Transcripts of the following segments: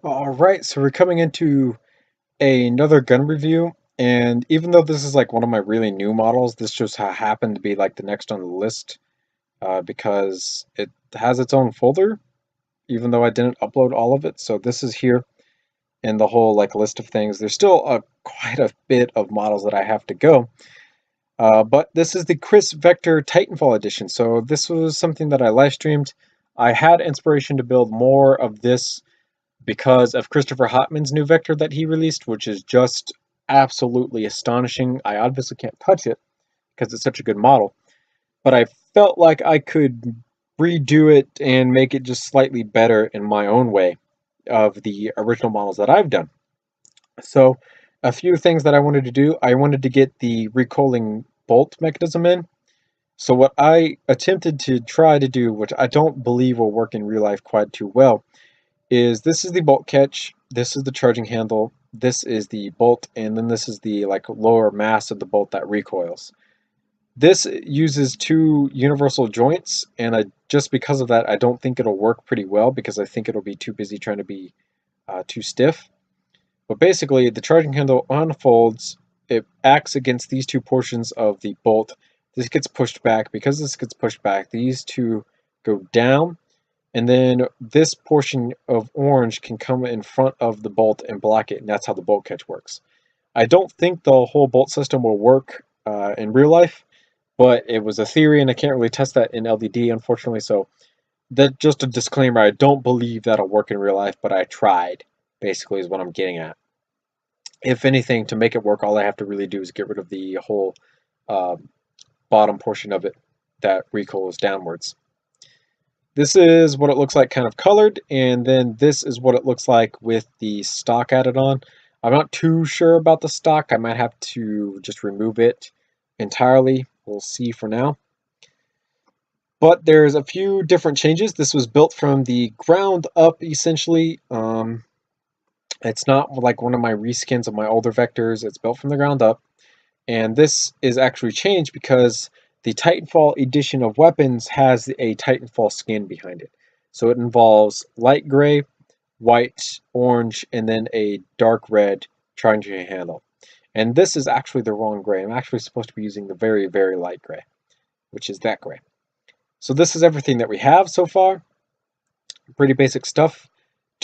Alright, so we're coming into another gun review, and even though this is like one of my really new models, this just happened to be like the next on the list because it has its own folder, even though I didn't upload all of it. So this is here in the whole like list of things. There's still quite a bit of models that I have to go, but this is the Kriss Vector Titanfall Edition. So this was something that I live streamed. I had inspiration to build more of this because of Christopher Hopman's new vector that he released, which is just absolutely astonishing. I obviously can't touch it because it's such a good model, but I felt like I could redo it and make it just slightly better in my own way of the original models that I've done. So, a few things that I wanted to do. I wanted to get the recoiling bolt mechanism in. So what I attempted to try to do, which I don't believe will work in real life quite too well, is this is the bolt catch, this is the charging handle, this is the bolt, and then this is the like lower mass of the bolt that recoils. This uses two universal joints, and just because of that, I don't think it'll work pretty well because I think it'll be too busy trying to be too stiff. But basically, the charging handle unfolds, it acts against these two portions of the bolt. This gets pushed back. Because this gets pushed back, these two go down, and then this portion of orange can come in front of the bolt and block it, and that's how the bolt catch works. I don't think the whole bolt system will work in real life, but it was a theory, and I can't really test that in LDD, unfortunately. So that just a disclaimer: I don't believe that'll work in real life, but I tried. Basically, is what I'm getting at. If anything, to make it work, all I have to really do is get rid of the whole uh, bottom portion of it that recoils downwards. This is what it looks like kind of colored, and then this is what it looks like with the stock added on. I'm not too sure about the stock. I might have to just remove it entirely. We'll see for now. But there's a few different changes. This was built from the ground up, essentially. It's not like one of my reskins of my older vectors. It's built from the ground up. And this is actually changed because the Titanfall edition of weapons has a Titanfall skin behind it. So it involves light gray, white, orange, and then a dark red charging handle. And this is actually the wrong gray. I'm actually supposed to be using the very, very light gray, which is that gray. So this is everything that we have so far. Pretty basic stuff.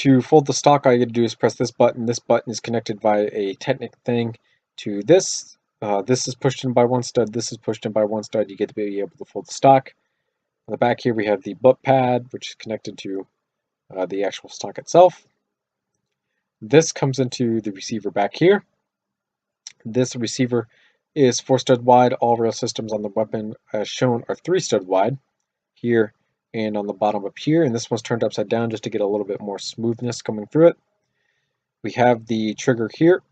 To fold the stock, all you gotta do is press this button. This button is connected by a Technic thing to this. This is pushed in by one stud, this is pushed in by one stud. You get to be able to fold the stock. On the back here we have the butt pad, which is connected to the actual stock itself. This comes into the receiver back here. This receiver is 4 stud wide. All rail systems on the weapon as shown are 3 stud wide here and on the bottom up here, and this one's turned upside down just to get a little bit more smoothness coming through it. We have the trigger here.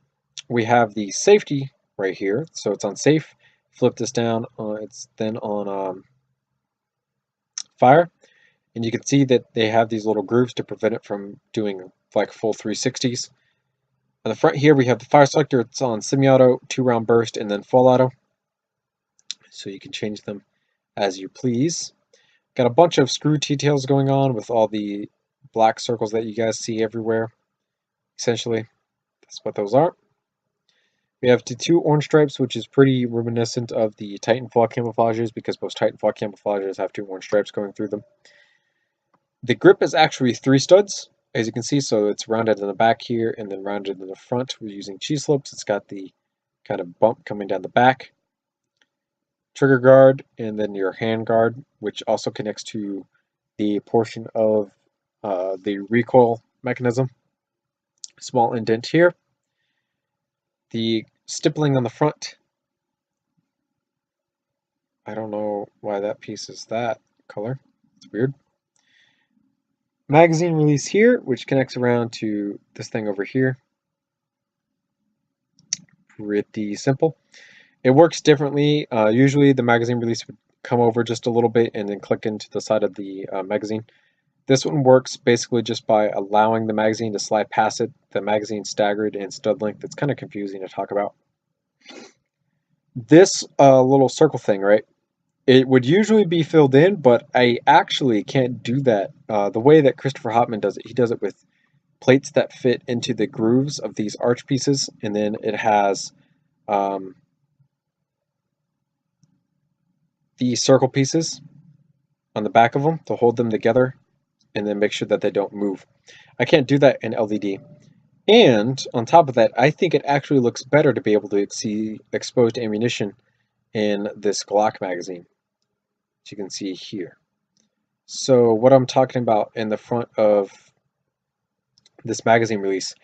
We have the safety right here, so it's on safe. Flip this down, it's then on fire, and you can see that they have these little grooves to prevent it from doing like full 360s. On the front here we have the fire selector. It's on semi-auto, 2-round burst, and then full auto, so you can change them as you please. Got a bunch of screw details going on with all the black circles that you guys see everywhere. Essentially, that's what those are. We have the 2 orange stripes, which is pretty reminiscent of the Titanfall camouflages because most Titanfall camouflages have 2 orange stripes going through them. The grip is actually 3 studs, as you can see, so it's rounded in the back here and then rounded in the front. We're using cheese slopes. It's got the kind of bump coming down the back. Trigger guard, and then your hand guard, which also connects to the portion of the recoil mechanism. Small indent here. The stippling on the front. I don't know why that piece is that color. It's weird. Magazine release here, which connects around to this thing over here. Pretty simple. It works differently. Usually the magazine release would come over just a little bit and then click into the side of the magazine. This one works basically just by allowing the magazine to slide past it. The magazine's staggered and stud length. It's kind of confusing to talk about. This little circle thing, right? It would usually be filled in, but I actually can't do that. The way that Christopher Hopman does it, he does it with plates that fit into the grooves of these arch pieces, and then it has the circle pieces on the back of them to hold them together and then make sure that they don't move. I can't do that in LDD. And on top of that, I think it actually looks better to be able to see exposed ammunition in this Glock magazine, as you can see here. So what I'm talking about in the front of this magazine release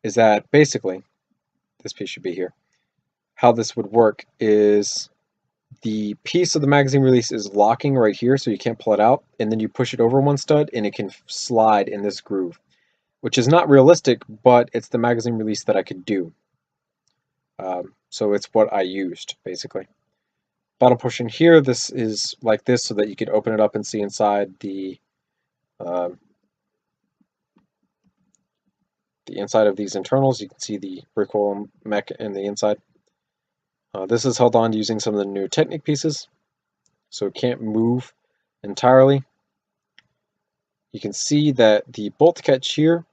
is that basically, this piece should be here, how this would work is the piece of the magazine release is locking right here, so you can't pull it out, and then you push it over one stud and it can slide in this groove, which is not realistic, but it's the magazine release that I could do. So it's what I used, basically. Bottom portion here, this is like this so that you could open it up and see inside the inside of these internals. You can see the recoil mech in the inside. This is held on using some of the new Technic pieces, so it can't move entirely. You can see that the bolt catch here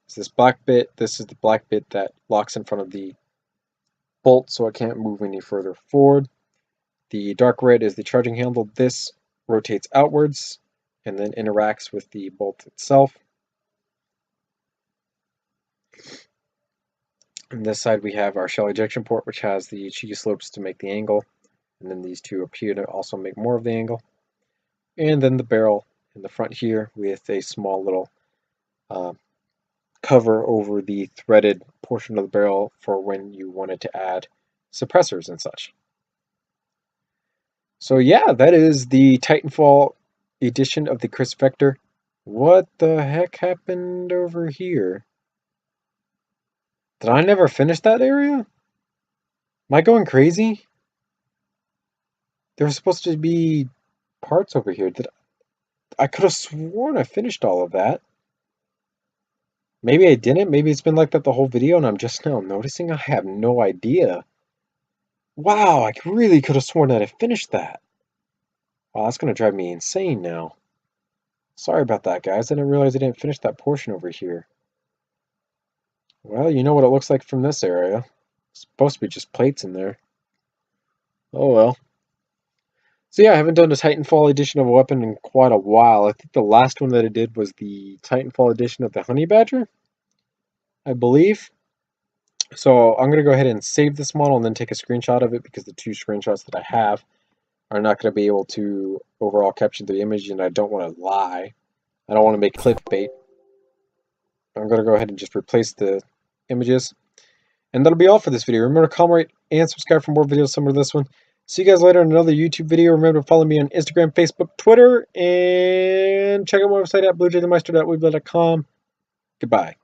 is this black bit. This is the black bit that locks in front of the bolt, so it can't move any further forward. The dark red is the charging handle. This rotates outwards and then interacts with the bolt itself. On this side we have our shell ejection port, which has the cheeky slopes to make the angle, and then these two up here to also make more of the angle. And then the barrel in the front here with a small little cover over the threaded portion of the barrel for when you wanted to add suppressors and such. So yeah, that is the Titanfall edition of the Kriss Vector. What the heck happened over here? Did I never finish that area? Am I going crazy? There was supposed to be parts over here. I could have sworn I finished all of that. Maybe I didn't. Maybe it's been like that the whole video and I'm just now noticing. I have no idea. Wow, I really could have sworn that I finished that. Wow, that's going to drive me insane now. Sorry about that, guys. I didn't realize I didn't finish that portion over here. Well, you know what it looks like from this area. It's supposed to be just plates in there. Oh well. So yeah, I haven't done a Titanfall edition of a weapon in quite a while. I think the last one that I did was the Titanfall edition of the Honey Badger, I believe. So I'm going to go ahead and save this model and then take a screenshot of it, because the two screenshots that I have are not going to be able to overall capture the image, and I don't want to lie. I don't want to make clickbait. I'm going to go ahead and just replace the images. And that'll be all for this video. Remember to comment, rate, and subscribe for more videos similar to this one. See you guys later in another YouTube video. Remember to follow me on Instagram, Facebook, Twitter, and check out my website at bluejaythemeister.weebly.com. Goodbye.